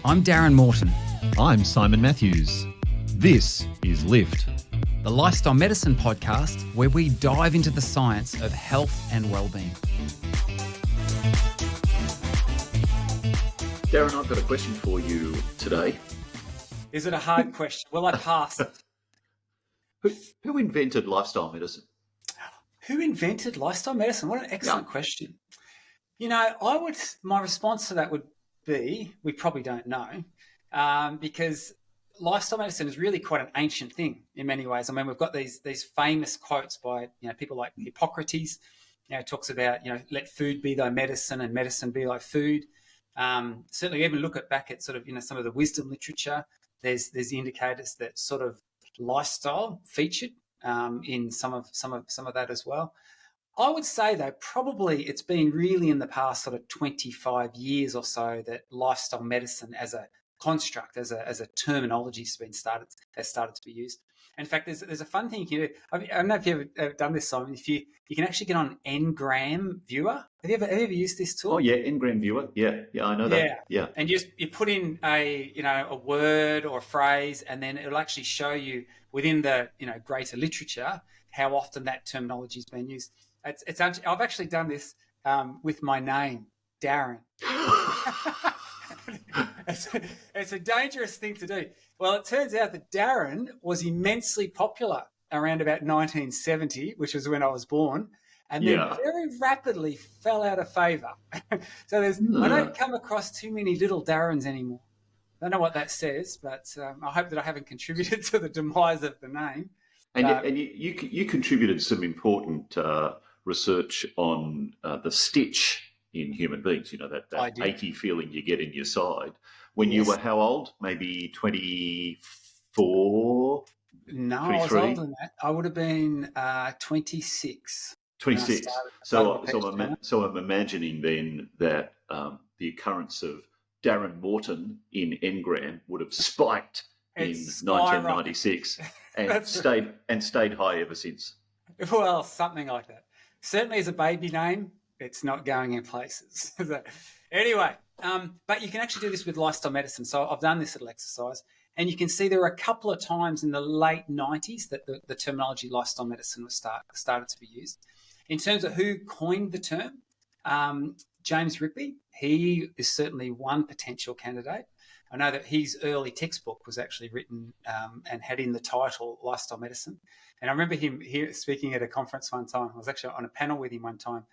I'm Darren Morton. I'm Simon Matthews. This is Lift, The Lifestyle Medicine podcast, where we dive into the science of health and well-being. Darren, I've got a question for you today. Is it a hard question? Will I pass it? Who invented lifestyle medicine? Who invented lifestyle medicine? What an excellent question. You know, my response to that would be, we probably don't know, because lifestyle medicine is really quite an ancient thing in many ways. I mean, we've got these famous quotes by people like Hippocrates. Talks about let food be thy medicine and medicine be thy food. Certainly, even look back at sort of some of the wisdom literature. There's indicators that sort of lifestyle featured in some of that as well. I would say, though, probably it's been really in the past sort of 25 years or so that lifestyle medicine as a construct, as a terminology has started to be used. In fact, there's a fun thing you can do. I don't know if you've ever done this, Simon. If you can actually get on Ngram Viewer. Have you ever used this tool? Oh yeah, Ngram Viewer. Yeah, I know that. Yeah. And you put in a word or a phrase, and then it'll actually show you within the greater literature how often that terminology has been used. I've actually done this with my name, Darren. It's a dangerous thing to do. Well, it turns out that Darren was immensely popular around about 1970, which was when I was born, and then very rapidly fell out of favour. So I don't come across too many little Darrens anymore. I don't know what that says, but I hope that I haven't contributed to the demise of the name. And you contributed some important research on the stitch in human beings, that achy feeling you get in your side. When you were how old? Maybe 24? No, 23? I was older than that. I would have been 26. 26. So I'm imagining then that the occurrance of Darren Morton in Ngram would have spiked in 1996 and stayed high ever since. Well, something like that. Certainly as a baby name, it's not going in places. Anyway, but you can actually do this with lifestyle medicine. So I've done this little exercise, and you can see there were a couple of times in the late 90s that the terminology lifestyle medicine was started to be used. In terms of who coined the term, James Ripley, he is certainly one potential candidate. I know that his early textbook was actually written and had in the title Lifestyle Medicine. And I remember him here speaking at a conference one time. I was actually on a panel with him one time,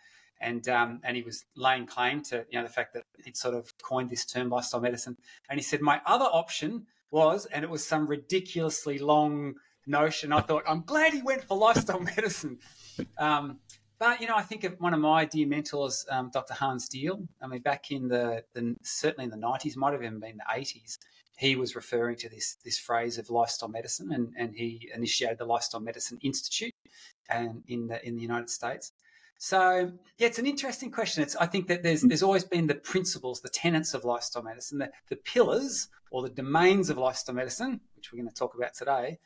and he was laying claim to the fact that he'd sort of coined this term lifestyle medicine. And he said, my other option was, and it was some ridiculously long notion. I thought, I'm glad he went for lifestyle medicine. But, I think of one of my dear mentors, Dr. Hans Deal. I mean, back in certainly in the 90s, might have even been the 80s, he was referring to this phrase of lifestyle medicine, and he initiated the Lifestyle Medicine Institute and in the United States. So, it's an interesting question. I think that there's always been the principles, the tenets of lifestyle medicine, the pillars or the domains of lifestyle medicine, which we're going to talk about today.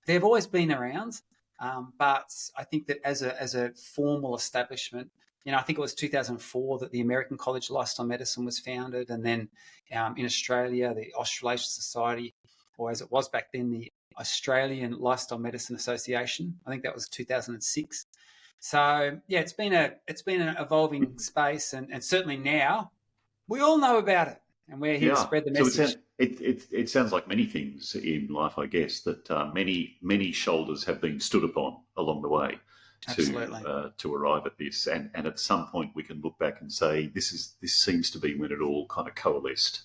They've always been around. But I think that as a formal establishment, I think it was 2004 that the American College of Lifestyle Medicine was founded, and then in Australia, the Australasian Society, or as it was back then, the Australian Lifestyle Medicine Association. I think that was 2006. So it's been an evolving space, and certainly now we all know about it, and we're here to spread the message. So it sounds like many things in life, I guess, that many shoulders have been stood upon along the way to arrive at this, and at some point we can look back and say this seems to be when it all kind of coalesced.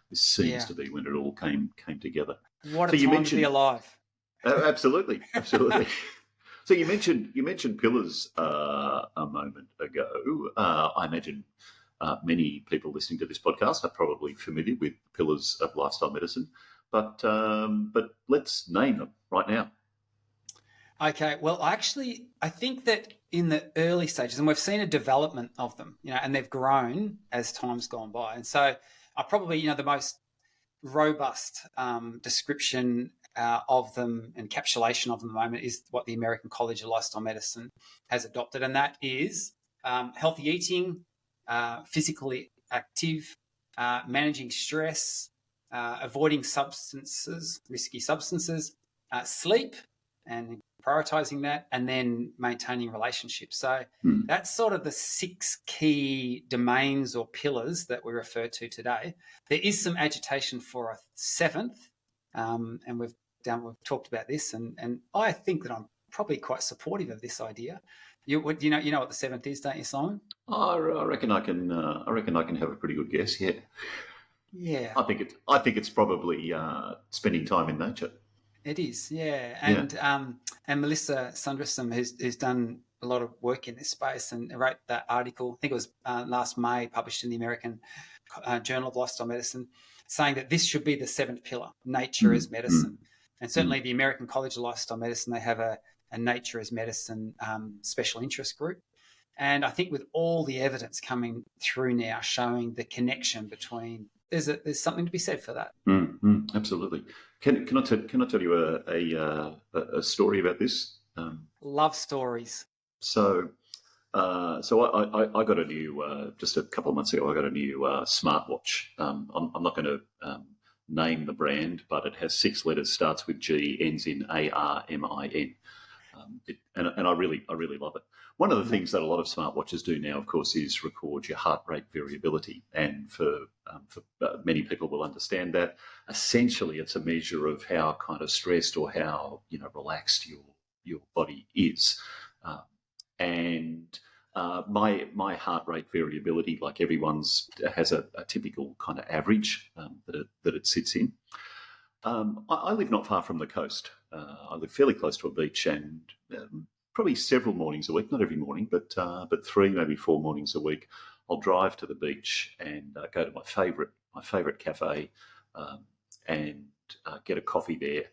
This seems to be when it all came together. What a time to be alive! Absolutely. So you mentioned pillars a moment ago. I imagine many people listening to this podcast are probably familiar with the pillars of lifestyle medicine, but let's name them right now. Okay. Well, actually, I think that in the early stages, and we've seen a development of them, and they've grown as time's gone by. And so probably, the most robust description of them, encapsulation of them at the moment, is what the American College of Lifestyle Medicine has adopted, and that is healthy eating, physically active, managing stress, avoiding risky substances, sleep, and prioritising that, and then maintaining relationships. So that's sort of the 6 key domains or pillars that we refer to today. There is some agitation for a 7th, and we've talked about this, and I think that I'm probably quite supportive of this idea. You know what the 7th is, don't you, Simon? I reckon I can have a pretty good guess. Yeah. Yeah. I think it's probably spending time in nature. It is, yeah. And Melissa Sundrasam, who's done a lot of work in this space and wrote that article, I think it was last May, published in the American Journal of Lifestyle Medicine, saying that this should be the 7th pillar, nature as medicine. And certainly the American College of Lifestyle Medicine, they have a nature as medicine special interest group. And I think with all the evidence coming through now showing the connection between, there's something to be said for that. Absolutely. Can I tell you a story about this? Love stories. So I got a new just a couple of months ago. I got a new smartwatch. I'm not going to name the brand, but it has 6 letters, starts with G, ends in ARMIN, and I really love it. One of the things that a lot of smartwatches do now, of course, is record your heart rate variability, and for many people will understand that. Essentially, it's a measure of how kind of stressed or how relaxed your body is, and my heart rate variability, like everyone's, has a typical kind of average that it sits in. I live not far from the coast. I live fairly close to a beach, and probably several mornings a week, not every morning, but 3, maybe 4 mornings a week, I'll drive to the beach and go to my favourite cafe and get a coffee there.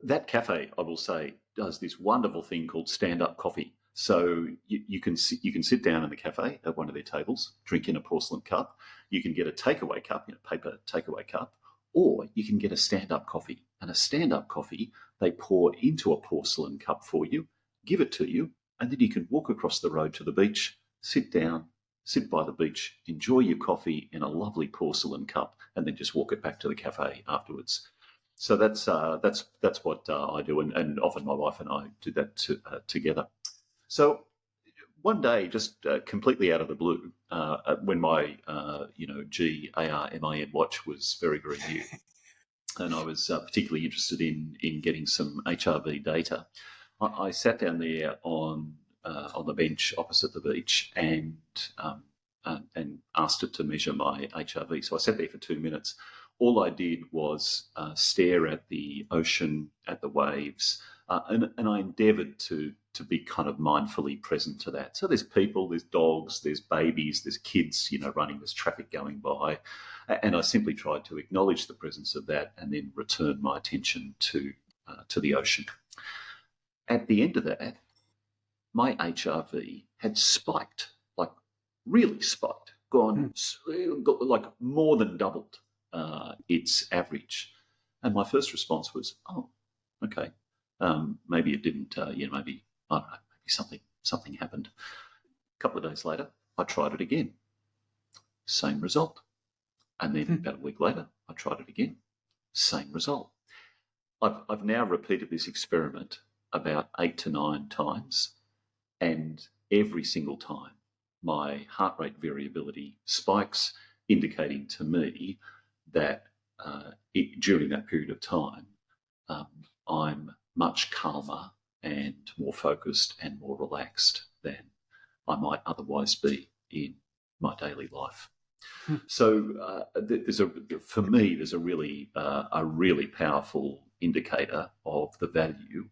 That cafe, I will say, does this wonderful thing called stand-up coffee. So you can sit down in the cafe at one of their tables, drink in a porcelain cup. You can get a takeaway cup, paper takeaway cup, or you can get a stand-up coffee. And a stand-up coffee, they pour into a porcelain cup for you, give it to you, and then you can walk across the road to the beach, sit down, sit by the beach, enjoy your coffee in a lovely porcelain cup, and then just walk it back to the cafe afterwards. So that's what I do, and often my wife and I do that together. So one day, just completely out of the blue, when my GARMIN watch was very, very new, and I was particularly interested in getting some HRV data, I sat down there on the bench opposite the beach and asked it to measure my HRV. So I sat there for 2 minutes. All I did was stare at the ocean, at the waves, and I endeavoured to be kind of mindfully present to that. So there's people, there's dogs, there's babies, there's kids, running, there's traffic going by. And I simply tried to acknowledge the presence of that and then return my attention to the ocean. At the end of that, my HRV had spiked, like really spiked, gone like more than doubled its average. And my first response was, oh, okay. Maybe it didn't, maybe, I don't know, maybe something happened. A couple of days later, I tried it again. Same result. And then about a week later, I tried it again. Same result. I've now repeated this experiment about 8 to 9 times, and every single time my heart rate variability spikes, indicating to me that during that period of time, I'm much calmer and more focused and more relaxed than I might otherwise be in my daily life. So there's a really powerful indicator of the value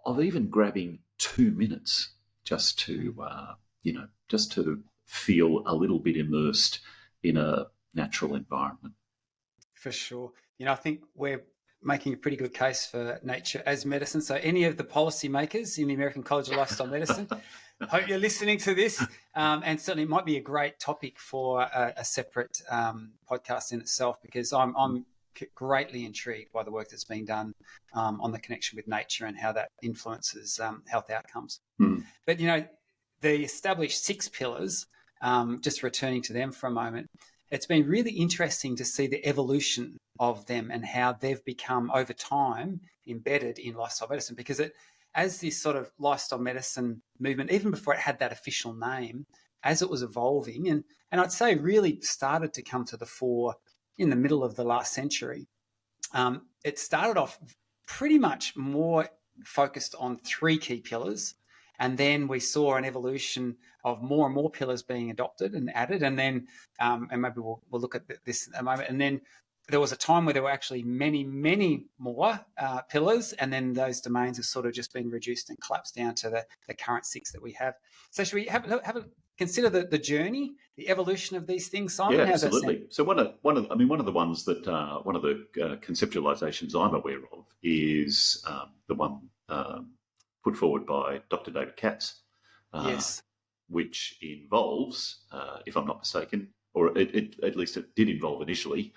of even grabbing 2 minutes just to feel a little bit immersed in a natural environment. For sure. I think we're making a pretty good case for nature as medicine. So any of the policymakers in the American College of Lifestyle Medicine, hope you're listening to this. And certainly it might be a great topic for a separate podcast in itself, because I'm greatly intrigued by the work that's being done on the connection with nature and how that influences health outcomes. But, the established 6 pillars, just returning to them for a moment, it's been really interesting to see the evolution of them and how they've become over time embedded in lifestyle medicine, because as this sort of lifestyle medicine movement, even before it had that official name, as it was evolving and I'd say really started to come to the fore in the middle of the last century, it started off pretty much more focused on three key pillars. And then we saw an evolution of more and more pillars being adopted and added. And then, and maybe we'll look at this in a moment. And then there was a time where there were actually many, many more pillars. And then those domains have sort of just been reduced and collapsed down to the current 6 that we have. So should we have a consider the journey, the evolution of these things, Simon? Yeah, How's absolutely. So one of the ones that one of the conceptualizations I'm aware of is the one put forward by Dr. David Katz, yes, which involves, if I'm not mistaken, or at least it did involve initially,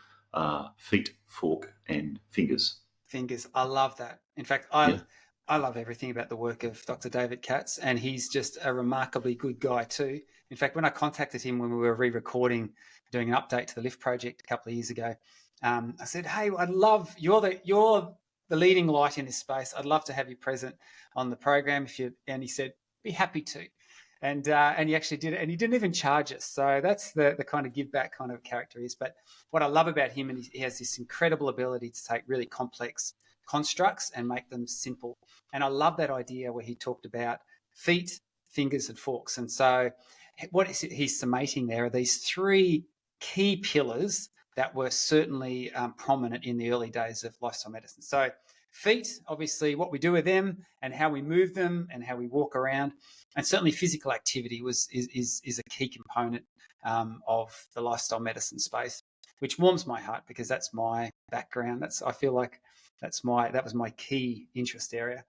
feet, fork, and fingers. Fingers. I love that. In fact, I love everything about the work of Dr. David Katz, and he's just a remarkably good guy too. In fact, when I contacted him when we were re-recording, doing an update to the Lift project a couple of years ago, I said, "Hey, I'd love you're the leading light in this space. I'd love to have you present on the program and he said, "Be happy to." And he actually did it, and he didn't even charge us. So that's the kind of give back kind of character he is. But what I love about him, and he has this incredible ability to take really complex constructs and make them simple. And I love that idea where he talked about feet, fingers, and forks. And so what he's summating there are these 3 key pillars that were certainly prominent in the early days of lifestyle medicine. So feet, obviously, what we do with them and how we move them and how we walk around, and certainly physical activity is a key component of the lifestyle medicine space, which warms my heart because that's my background. I feel like that was my key interest area.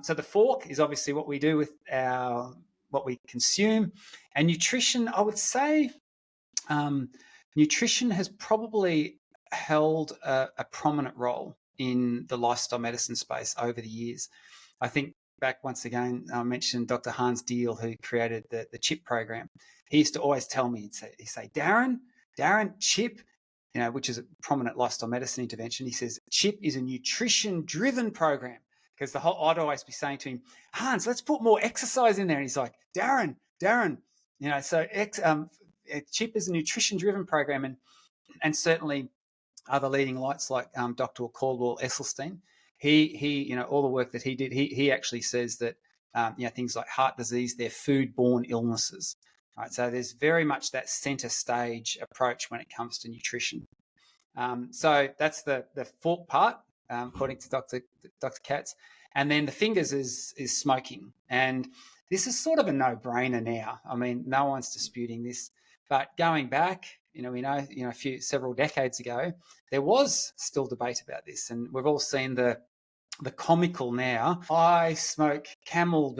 So the fork is obviously what we do with what we consume, and nutrition. I would say nutrition has probably held a prominent role in the lifestyle medicine space over the years. I think back once again, I mentioned Dr. Hans Deal, who created the CHIP program. He used to always tell me, he'd say, Darren, CHIP, which is a prominent lifestyle medicine intervention. He says, CHIP is a nutrition-driven program, because I'd always be saying to him, Hans, let's put more exercise in there. And he's like, Darren, so CHIP is a nutrition-driven program, and certainly other leading lights like Dr. Caldwell Esselstyn. He all the work that he did, he actually says that things like heart disease, they're food-borne illnesses. Right, so there's very much that center stage approach when it comes to nutrition. So that's the fork part, according to Dr. Katz. And then the fingers is smoking. And this is sort of a no-brainer now. I mean, no one's disputing this. But going back, several decades ago, there was still debate about this. And we've all seen the comical now. I smoke Camel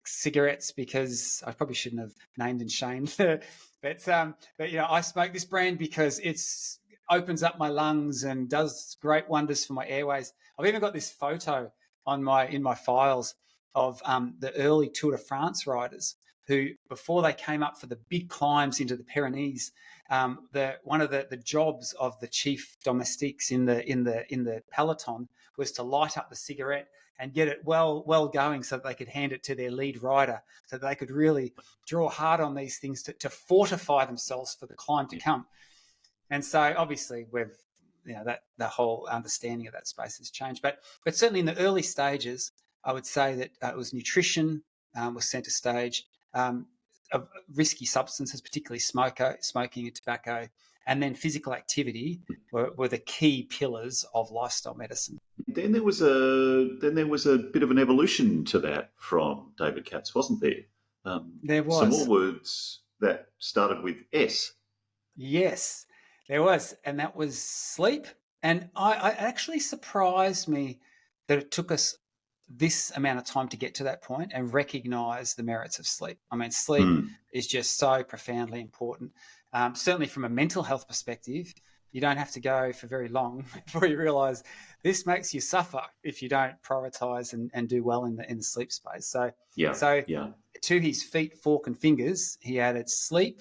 cigarettes because I probably shouldn't have named and shamed, but I smoke this brand because it's opens up my lungs and does great wonders for my airways. I've even got this photo in my files of the early Tour de France riders who, before they came up for the big climbs into the Pyrenees, one of the jobs of the chief domestiques in the peloton was to light up the cigarette and get it well going so that they could hand it to their lead rider, so that they could really draw hard on these things to fortify themselves for the climb to come. And so obviously that the whole understanding of that space has changed. But certainly in the early stages, I would say that it was nutrition was centre stage, of risky substances, particularly smoking and tobacco, and then physical activity were the key pillars of lifestyle medicine. Then there was a bit of an evolution to that from David Katz, wasn't there? There was some more words that started with S. Yes, there was, and that was sleep. And I actually surprised me that it took us this amount of time to get to that point and recognise the merits of sleep. I mean, sleep is just so profoundly important. Certainly from a mental health perspective, you don't have to go for very long before you realise this makes you suffer if you don't prioritise and do well in the sleep space. So to his feet, fork and fingers, he added sleep,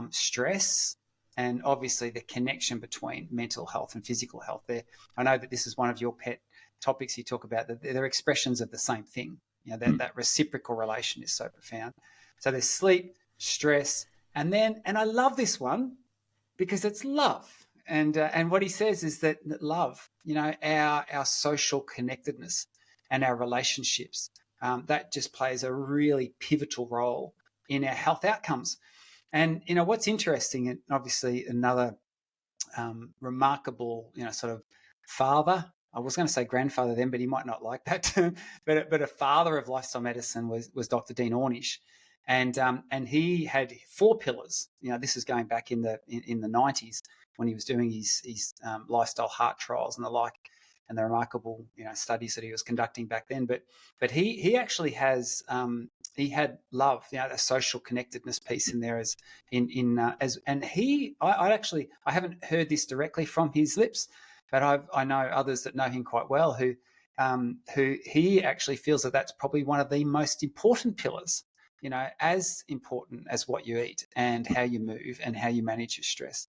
stress, and obviously the connection between mental health and physical health. There, I know that this is one of your pet topics you talk about, that they're expressions of the same thing. That reciprocal relation is so profound. So there's sleep, stress, and I love this one because it's love. And what he says is that love, our social connectedness and our relationships, that just plays a really pivotal role in our health outcomes. And, what's interesting, and obviously another remarkable, sort of father, I was going to say grandfather then, but he might not like that term, but a father of lifestyle medicine was Dr. Dean Ornish. And he had 4 pillars. This is going back in the 90s when he was doing his lifestyle heart trials and the like, and the remarkable studies that he was conducting back then. But he actually has he had love, the social connectedness piece in there I haven't heard this directly from his lips, but I know others that know him quite well who he actually feels that that's probably one of the most important pillars. As important as what you eat and how you move and how you manage your stress.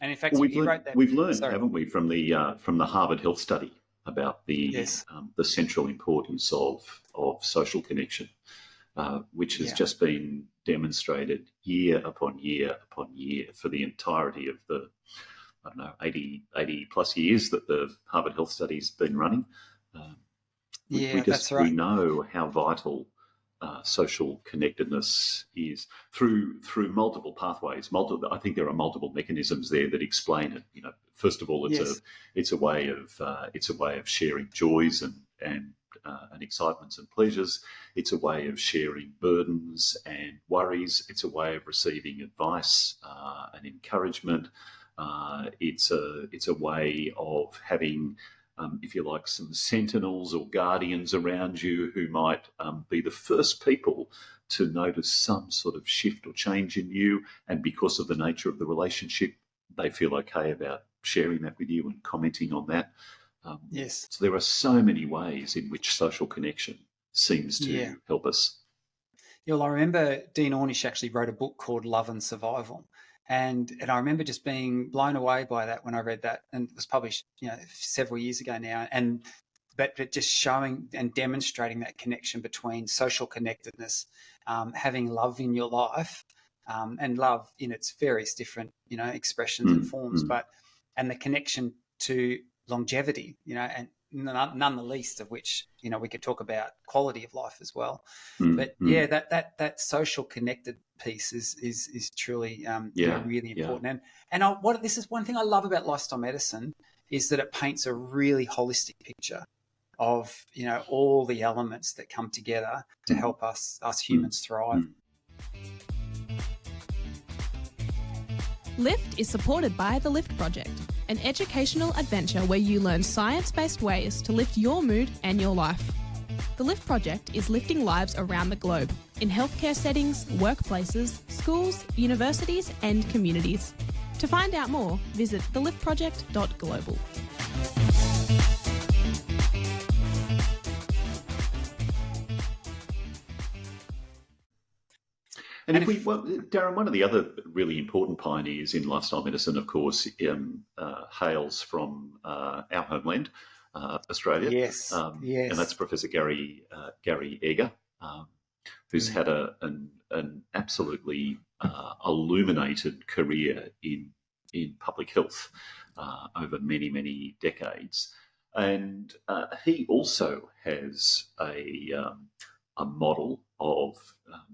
And in fact, we've learned, sorry. haven't we, from the Harvard Health study about the central importance of social connection, which has just been demonstrated year upon year upon year for the entirety of the 80 plus years that the Harvard Health study's been running. That's right. We know how vital social connectedness is through multiple pathways. I think there are multiple mechanisms there that explain it. First of all, it's a way of sharing joys and excitements and pleasures. It's a way of sharing burdens and worries. It's a way of receiving advice and encouragement. It's a way of having, if you like, some sentinels or guardians around you who might be the first people to notice some sort of shift or change in you. And because of the nature of the relationship, they feel okay about sharing that with you and commenting on that. So there are so many ways in which social connection seems to help us. Well, I remember Dean Ornish actually wrote a book called Love and Survival. And I remember just being blown away by that when I read that, and it was published, several years ago now. But just showing and demonstrating that connection between social connectedness, having love in your life, and love in its various different, expressions and forms, and the connection to longevity, and none the least of which, we could talk about quality of life as well. But that social connected piece is truly really important. And this is one thing I love about lifestyle medicine is that it paints a really holistic picture of all the elements that come together to help us humans thrive. Lift is supported by the Lift Project, an educational adventure where you learn science-based ways to lift your mood and your life. The Lift Project is lifting lives around the globe, in healthcare settings, workplaces, schools, universities and communities. To find out more, visit theliftproject.global. And Darren, one of the other really important pioneers in lifestyle medicine, of course, hails from our homeland, Australia. Yes. And that's Professor Gary Egger, who's had an absolutely illuminated career in public health over many, many decades. And he also has a model of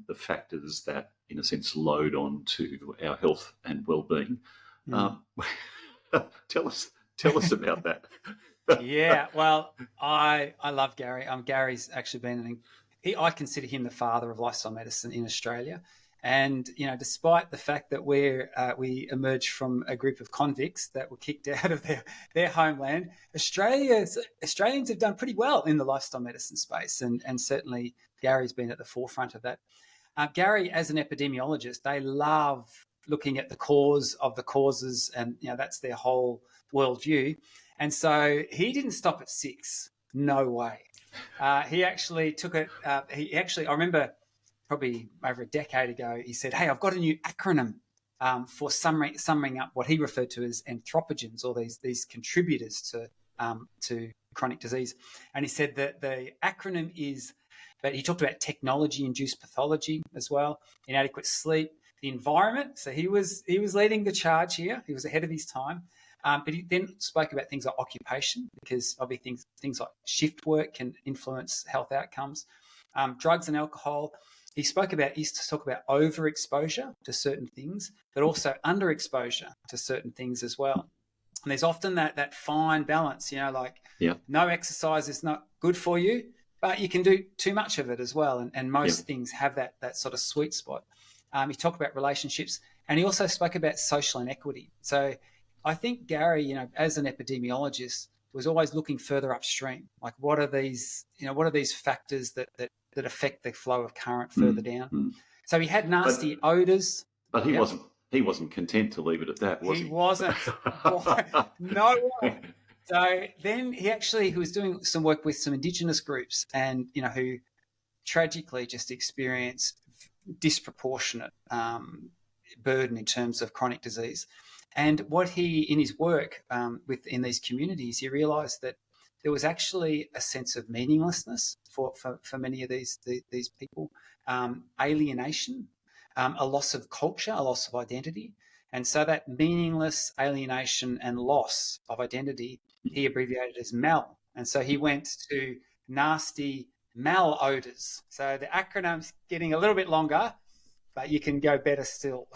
the factors that, in a sense, load on to our health and well-being. Tell us about that. Well, I love Gary. Gary's actually been I consider him the father of lifestyle medicine in Australia. And despite the fact that we emerged from a group of convicts that were kicked out of their homeland, Australians have done pretty well in the lifestyle medicine space, and certainly Gary's been at the forefront of that. Gary, as an epidemiologist, they love looking at the cause of the causes, and that's their whole worldview. And so he didn't stop at 6. No way. He actually took it. I remember probably over a decade ago, he said, "Hey, I've got a new acronym for summing up what he referred to as anthropogens, or these contributors to chronic disease. And he said that the acronym is, but he talked about technology-induced pathology as well, inadequate sleep, the environment. So he was leading the charge here. He was ahead of his time. But he then spoke about things like occupation, because obviously things like shift work can influence health outcomes. Drugs and alcohol. He used to talk about overexposure to certain things, but also underexposure to certain things as well. And there's often that fine balance, no exercise is not good for you, but you can do too much of it as well. And most things have that sort of sweet spot. He talked about relationships, and he also spoke about social inequity. So I think Gary, as an epidemiologist, was always looking further upstream. Like, what are these factors that affect the flow of current further down? So he had nasty odours. But he wasn't content to leave it at that, was he? He wasn't. No way. So then he was doing some work with some Indigenous groups, and who tragically just experience disproportionate burden in terms of chronic disease. And what in his work in these communities, he realised that there was actually a sense of meaninglessness for many of these people, alienation, a loss of culture, a loss of identity. And so that meaningless alienation and loss of identity, he abbreviated as MEL. And so he went to nasty malodors. So the acronym's getting a little bit longer, but you can go better still.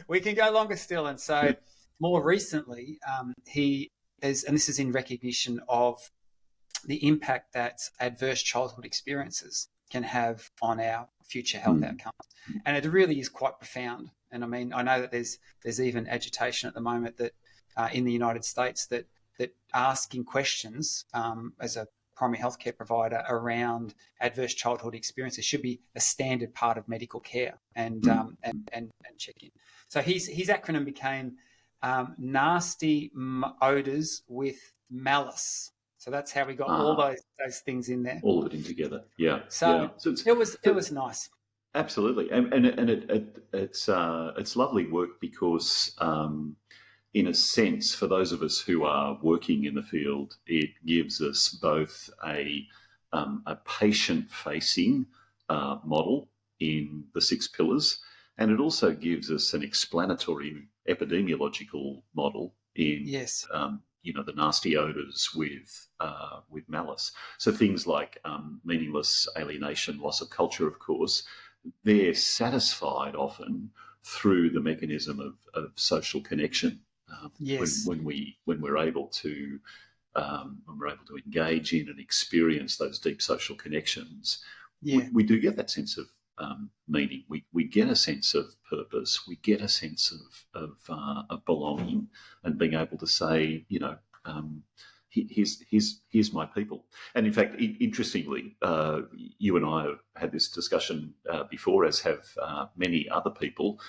We can go longer still. And so more recently, he is, and this is in recognition of the impact that adverse childhood experiences can have on our future health outcomes. And it really is quite profound. And I mean, I know that there's even agitation at the moment that in the United States that asking questions as a primary healthcare provider around adverse childhood experiences should be a standard part of medical care and check in. So his acronym became nasty odors with malice. So that's how we got all those things in there. All of it in together. Yeah. So it was nice. Absolutely, and it's lovely work because, in a sense, for those of us who are working in the field, it gives us both a patient-facing model in the 6 pillars, and it also gives us an explanatory epidemiological model in the nasty odors with malice. So things like meaningless alienation, loss of culture, of course, they're satisfied often through the mechanism of social connection. When we're able to engage in and experience those deep social connections, we do get that sense of meaning. We get a sense of purpose. We get a sense of belonging, and being able to say, here's my people. And in fact, interestingly, you and I have had this discussion before, as have many other people,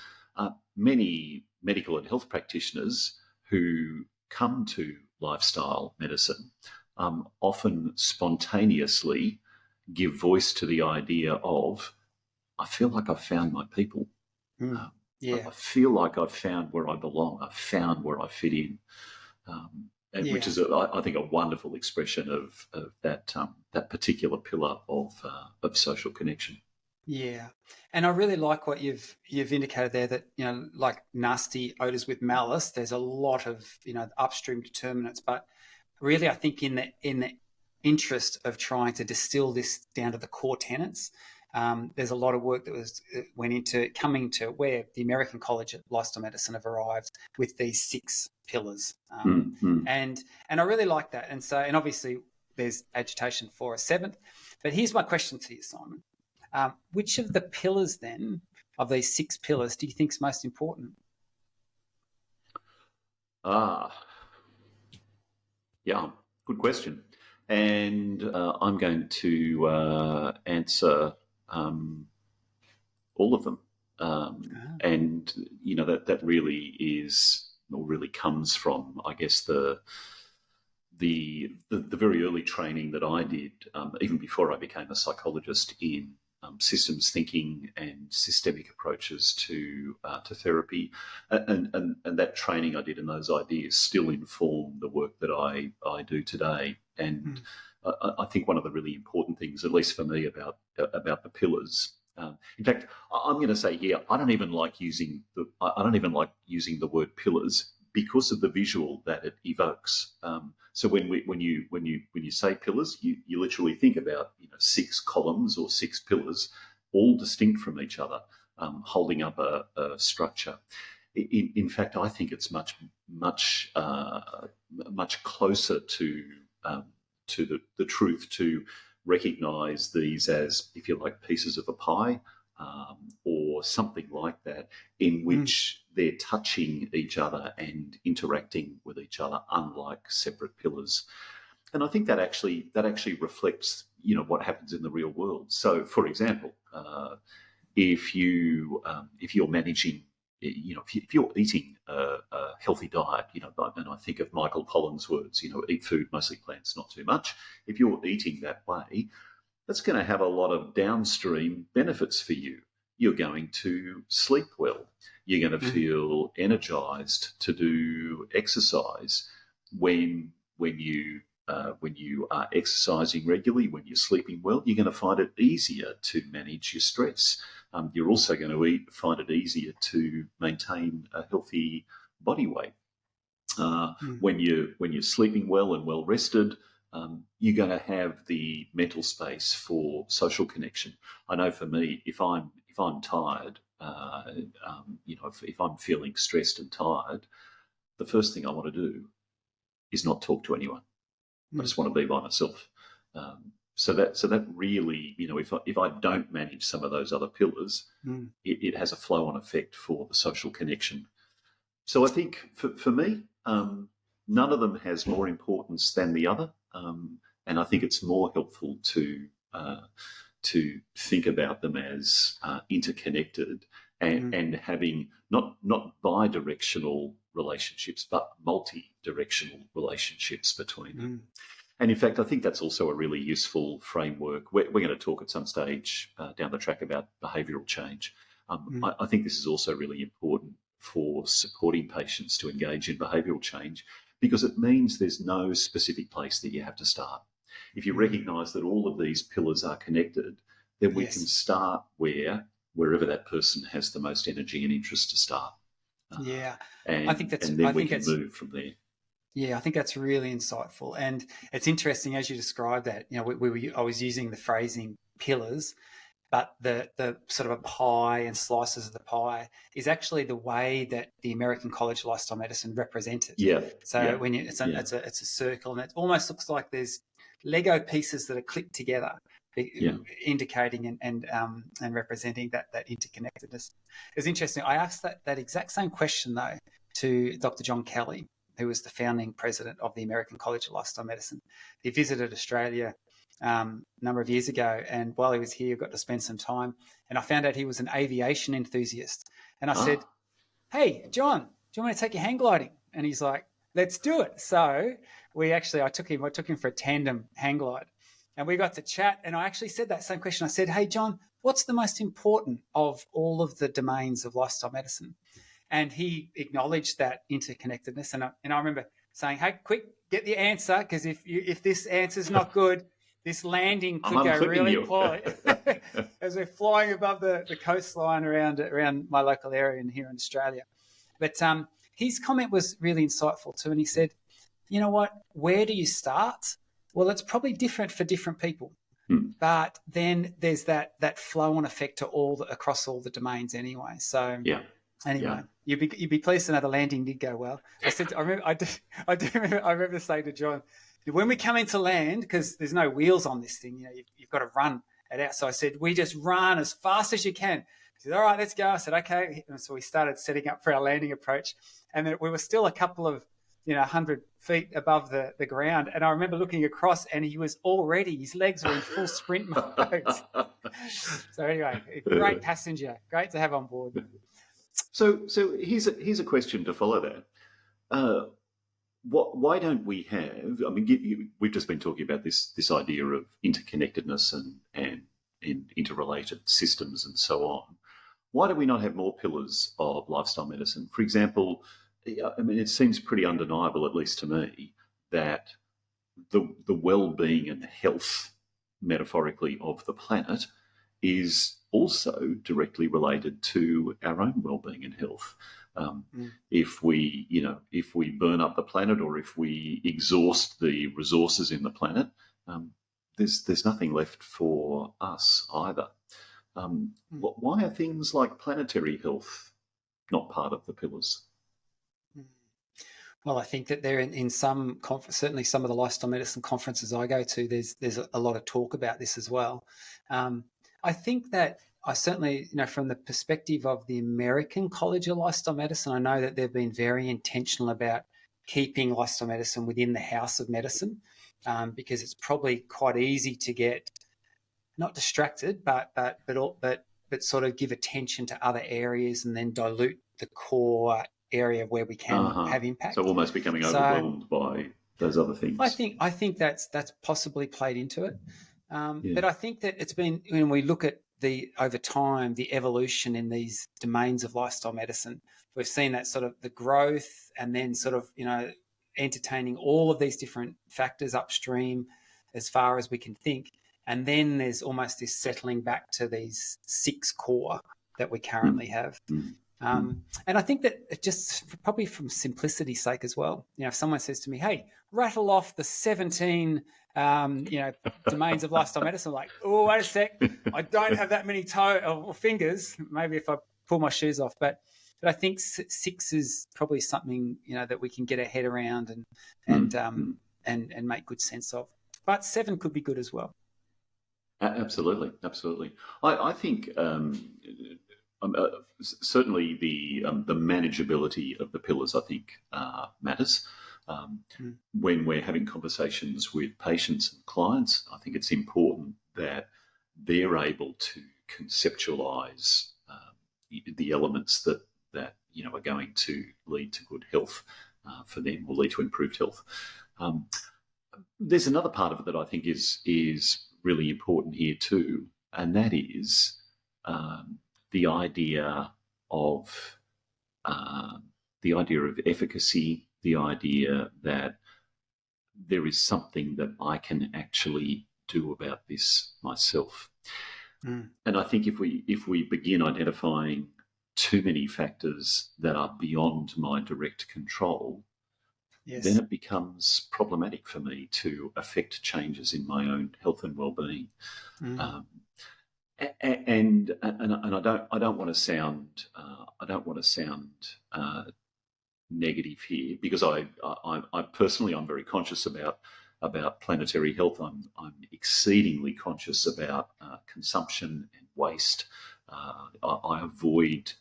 many medical and health practitioners who come to lifestyle medicine often spontaneously give voice to the idea of, I feel like I've found my people. I feel like I've found where I belong. I've found where I fit in. Which is, I think, a wonderful expression of that particular pillar of social connection. Yeah, and I really like what you've indicated there, that like nasty odors with malice. There's a lot of upstream determinants, but really, I think in the interest of trying to distill this down to the core tenets, there's a lot of work that went into coming to where the American College of Lifestyle Medicine have arrived with these 6 pillars, and I really like that. And obviously there's agitation for a 7th, but here's my question to you, Simon. Which of the pillars then of these 6 pillars do you think is most important? Yeah, good question. And I'm going to answer all of them. And, that really is, or really comes from, I guess, the very early training that I did, even before I became a psychologist, in systems thinking and systemic approaches to therapy, and that training I did and those ideas still inform the work that I do today. And I think one of the really important things, at least for me, about the pillars. In fact, I'm going to say here, I don't even like using the word pillars because of the visual that it evokes. So when you say pillars, you literally think about 6 columns or 6 pillars, all distinct from each other, holding up a structure. In fact, I think it's much closer to the truth to recognise these as, if you like, pieces of a pie, or something like that, in which they're touching each other and interacting with each other, unlike separate pillars. And I think that actually reflects what happens in the real world. So, for example, if you're managing, if you're eating a healthy diet, and I think of Michael Pollan's words, eat food, mostly plants, not too much. If you're eating that way, that's going to have a lot of downstream benefits for you. You're going to sleep well. You're going to feel energized to do exercise when you are exercising regularly, when you're sleeping well. You're going to find it easier to manage your stress. You're also going to find it easier to maintain a healthy body weight. When you're sleeping well and well rested, you're going to have the mental space for social connection. I know for me, if I'm tired, if I'm feeling stressed and tired, the first thing I want to do is not talk to anyone. I just want to be by myself. So that really, if I don't manage some of those other pillars, it has a flow-on effect for the social connection. So I think for me, none of them has more importance than the other, and I think it's more helpful to think about them as interconnected and having not bi-directional relationships, but multi-directional relationships between them. And in fact, I think that's also a really useful framework. We're going to talk at some stage down the track about behavioural change. I think this is also really important for supporting patients to engage in behavioural change, because it means there's no specific place that you have to start. If you recognise that all of these pillars are connected, then we can start wherever that person has the most energy and interest to start. I think that's, and then we can move from there. Yeah, I think that's really insightful. And it's interesting as you described that, I was using the phrasing pillars, but the sort of a pie and slices of the pie is actually the way that the American College of Lifestyle Medicine represented. When it's a circle, and it almost looks like there's Lego pieces that are clipped together, indicating and representing that interconnectedness. It's interesting. I asked that exact same question though to Dr. John Kelly, who was the founding president of the American College of Lifestyle Medicine. He visited Australia a number of years ago, and while he was here, got to spend some time, and I found out he was an aviation enthusiast. And I said, "Hey, John, do you want me to take you hang gliding?" And he's like, "Let's do it." So I took him for a tandem hang glide, and we got to chat. And I actually said that same question. I said, "Hey, John, what's the most important of all of the domains of lifestyle medicine?" And he acknowledged that interconnectedness. And I remember saying, "Hey, quick, get the answer, because if this answer's not good, this landing could go really poorly." As we're flying above the coastline around my local area and here in Australia. But his comment was really insightful too. And he said, "You know what? Where do you start? Well, it's probably different for different people. But then there's that flow-on effect to across all the domains anyway." So anyway, you'd be pleased to know the landing did go well. I remember saying to John, when we come into land, because there's no wheels on this thing, you've got to run it out. So I said, we just run as fast as you can. He said, "All right, let's go." I said, "Okay." And so we started setting up for our landing approach, and then we were still a couple of 100 feet above the ground. And I remember looking across, and his legs were in full sprint mode. So anyway, a great passenger, great to have on board. So here's a question to follow that. Why don't we have? I mean, we've just been talking about this idea of interconnectedness and in interrelated systems and so on. Why do we not have more pillars of lifestyle medicine? For example, I mean, it seems pretty undeniable, at least to me, that the well-being and health, metaphorically, of the planet is also directly related to our own well-being and health. If we burn up the planet, or if we exhaust the resources in the planet, there's nothing left for us either. Why are things like planetary health not part of the pillars? Well, I think that they're in some certainly some of the lifestyle medicine conferences I go to, there's a lot of talk about this as well. I think that I certainly, from the perspective of the American College of Lifestyle Medicine, I know that they've been very intentional about keeping lifestyle medicine within the house of medicine, because it's probably quite easy to get not distracted, but sort of give attention to other areas and then dilute the core area where we can have impact. So almost becoming overwhelmed by those other things. I think that's possibly played into it. But I think that it's been, when we look at over time, the evolution in these domains of lifestyle medicine, we've seen that sort of the growth, and then sort of, entertaining all of these different factors upstream as far as we can think. And then there's almost this settling back to these 6 core that we currently have. And I think that it just, probably from simplicity's sake as well, if someone says to me, hey, rattle off the 17 domains of lifestyle medicine, I'm like, oh, wait a sec, I don't have that many or fingers, maybe if I pull my shoes off, but I think 6 is probably something that we can get our head around and make good sense of, but 7 could be good as well. Absolutely. I think certainly the manageability of the pillars, I think, matters. When we're having conversations with patients and clients, I think it's important that they're able to conceptualise the elements that are going to lead to good health for them, or lead to improved health. There's another part of it that I think is really important here too, and that is the idea of efficacy, the idea that there is something that I can actually do about this myself. And I think if we begin identifying too many factors that are beyond my direct control, then it becomes problematic for me to affect changes in my own health and well-being. And I don't want to sound negative here, because I personally, I'm very conscious about planetary health. I'm exceedingly conscious about consumption and waste. I avoid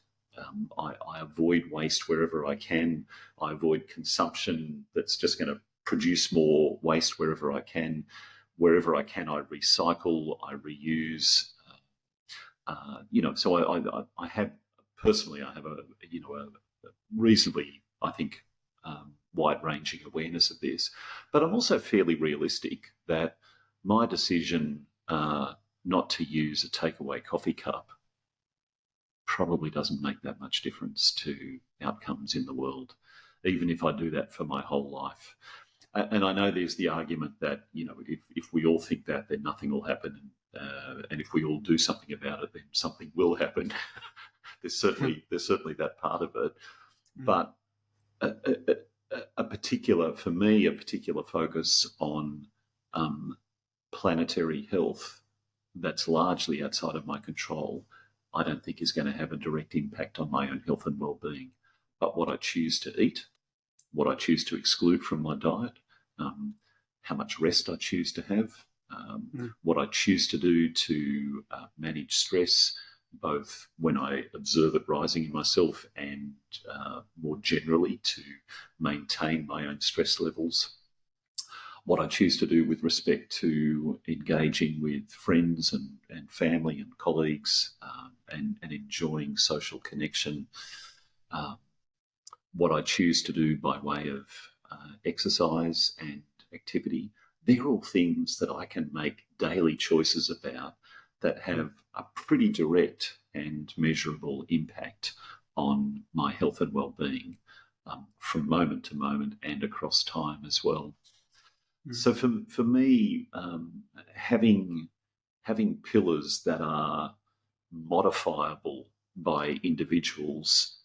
waste wherever I can. I avoid consumption that's just going to produce more waste wherever I can. Wherever I can, I recycle, I reuse. So I have a reasonably, I think, wide-ranging awareness of this. But I'm also fairly realistic that my decision not to use a takeaway coffee cup probably doesn't make that much difference to outcomes in the world, even if I do that for my whole life. And I know there's the argument that, if we all think that, then nothing will happen. And if we all do something about it, then something will happen. there's certainly that part of it. But a particular focus on planetary health that's largely outside of my control, I don't think is going to have a direct impact on my own health and well-being. But what I choose to eat, what I choose to exclude from my diet, how much rest I choose to have, what I choose to do to manage stress, both when I observe it rising in myself and more generally to maintain my own stress levels, what I choose to do with respect to engaging with friends and family and colleagues and enjoying social connection, what I choose to do by way of exercise and activity. They're all things that I can make daily choices about that have a pretty direct and measurable impact on my health and well-being from moment to moment and across time as well. Mm. So for me, having pillars that are modifiable by individuals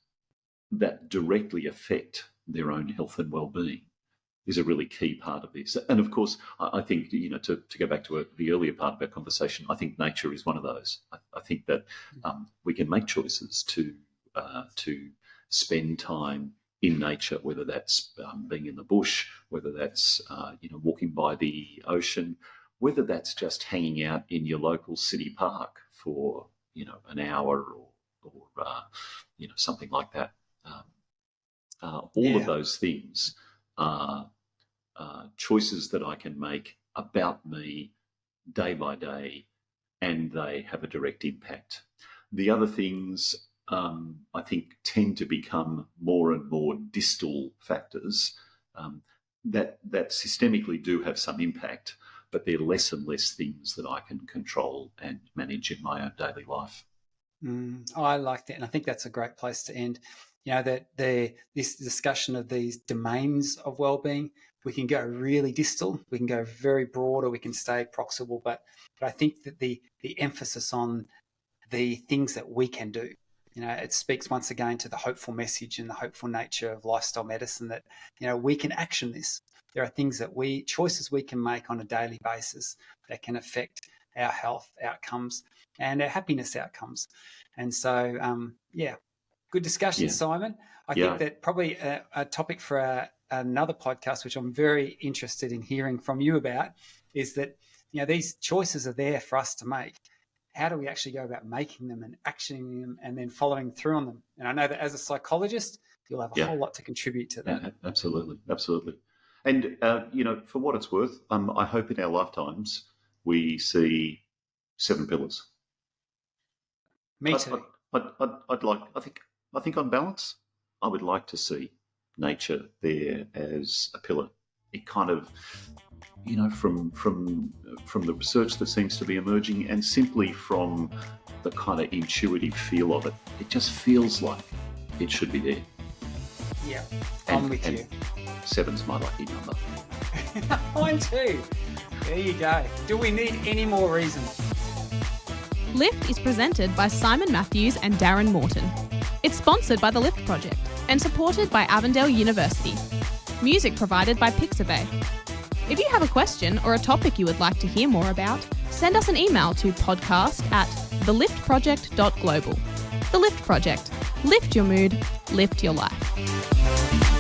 that directly affect their own health and well-being is a really key part of this. And of course, I think, to go back to the earlier part of our conversation, I think nature is one of those. I think that we can make choices to spend time in nature, whether that's being in the bush, whether that's walking by the ocean, whether that's just hanging out in your local city park for an hour or something like that. All of those things are choices that I can make about me day by day, and they have a direct impact. The other things I think tend to become more and more distal factors that systemically do have some impact, but they're less and less things that I can control and manage in my own daily life. I like that, and I think that's a great place to end. That this discussion of these domains of well-being, we can go really distal, we can go very broad, or we can stay proximal. But I think that the emphasis on the things that we can do, it speaks once again to the hopeful message and the hopeful nature of lifestyle medicine, that we can action this. There are things choices we can make on a daily basis that can affect our health outcomes and our happiness outcomes. And so, good discussion, Simon. I think that probably a topic for another podcast, which I'm very interested in hearing from you about, is that these choices are there for us to make. How do we actually go about making them and actioning them and then following through on them? And I know that as a psychologist, you'll have a whole lot to contribute to that. Yeah, absolutely. And, for what it's worth, I hope in our lifetimes we see 7 pillars. Me too. I think on balance, I would like to see nature there as a pillar. It kind of, from the research that seems to be emerging, and simply from the kind of intuitive feel of it, it just feels like it should be there. Yeah, I'm with you. 7's my lucky number. Mine too. There you go. Do we need any more reasons? Lift is presented by Simon Matthews and Darren Morton. It's sponsored by the Lift Project and supported by Avondale University. Music provided by Pixabay. If you have a question or a topic you would like to hear more about, send us an email to podcast@theliftproject.global. The Lift Project. Lift your mood, lift your life.